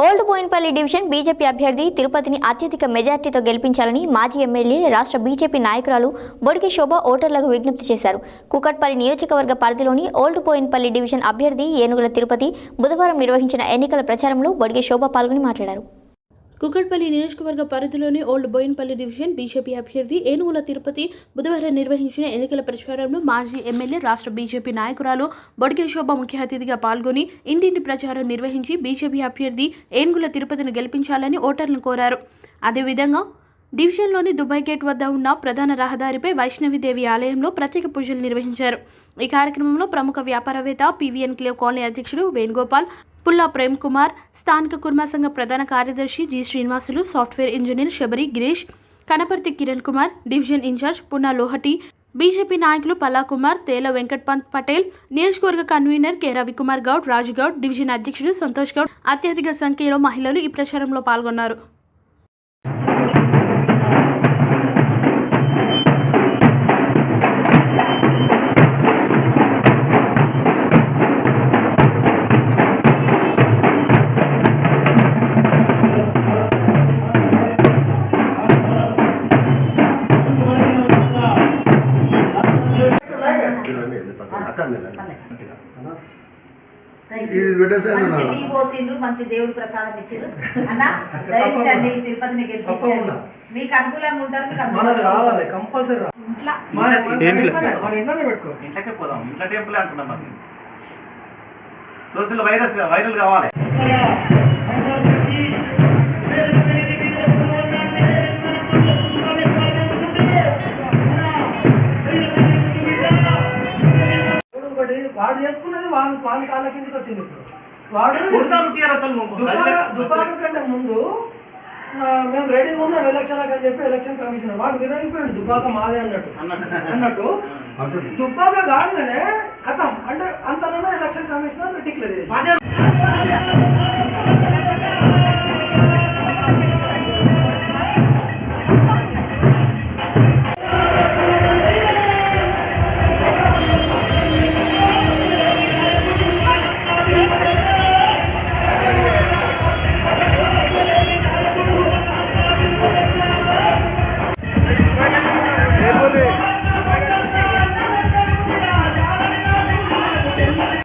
Old Boinpally division BJP అభ్యర్థి తిరుపతిని అత్యధిక మెజార్టీతో గెలిపించాలని మాజీ ఎమ్మెల్యే రాష్ట్ర బీజేపీ నాయకురాలు బొడిగి శోభ ఓటర్లకు విజ్ఞప్తి చేశారు. కుకట్పల్లి నియోజకవర్గ పరిధిలోని ఓల్డ్ బోయిన్పల్లి డివిజన్ అభ్యర్థి ఏనుగుల తిరుపతి బుధవారం నిర్వహించిన ఎన్నికల ప్రచారంలో బొడిగి శోభ పాల్గొని మాట్లాడారు. కుకట్పల్లి నియోజకవర్గ పరిధిలోని ఓల్డ్ బోయిన్పల్లి డివిజన్ బీజేపీ అభ్యర్థి ఏనుగుల తిరుపతి బుధవారం నిర్వహించిన ఎన్నికల ప్రచారంలో మాజీ ఎమ్మెల్యే రాష్ట్ర బీజేపీ నాయకురాలు బొడిగే శోభ ముఖ్య అతిథిగా పాల్గొని ఇంటింటి ప్రచారం నిర్వహించి బీజేపీ అభ్యర్థి ఏనుగుల తిరుపతిని గెలిపించాలని ఓటర్లను కోరారు. అదేవిధంగా డివిజన్లోని దుబాయ్ గేట్ వద్ద ఉన్న ప్రధాన రహదారిపై వైష్ణవిదేవి ఆలయంలో ప్రత్యేక పూజలు నిర్వహించారు. ఈ కార్యక్రమంలో ప్రముఖ వ్యాపారవేత్త పీవీఎన్ క్లేవ్ కాలనీ అధ్యక్షుడు వేణుగోపాల్, పుల్లా ప్రేమ్ కుమార్, స్థానిక కుర్మా సంఘ ప్రధాన కార్యదర్శి G Srinivasulu, software engineer Sabari Girish, Kanaparthi Kiran Kumar, division incharge Punna Lohati, BJP నాయకులు పల్లా కుమార్, తేల వెంకట్ పంత్ పటేల్, నియోజకవర్గ convener K Ravikumar Goud, Raju Goud, division అధ్యక్షుడు సంతోష్ గౌడ్, అత్యధిక సంఖ్యలో మహిళలు ఈ ప్రచారంలో పాల్గొన్నారు. మంచి దేవుడు ప్రసాదం ఇచ్చారు అన్న, దయచేయండి తిరుపతిని గెలిపించండి. మీకు అనుకూలంగా ఉంటారు, రావాలి కంపల్సరీ. పెట్టుకో, ఇంట్లోకే పోదాం, ఇంట్లో టెంపుల్ అంటున్నాం. మరి సోషల్ వైరల్ కావాలి. వాడు చేసుకున్నది వాళ్ళ కాళ్ళ కిందకి వచ్చింది. ఇప్పుడు వాడు దుబాక కంటే ముందు మేము రెడీగా ఉన్నాం ఎలక్షన్లకు అని చెప్పి ఎలక్షన్ కమిషన్ వాడు విరగిపోయాడు. దుబాక మాదే అన్నట్టు దుబాక కాగానే కథం అంటే అంతలోనే ఎలక్షన్ కమిషనర్ డిక్లేర్ చేసి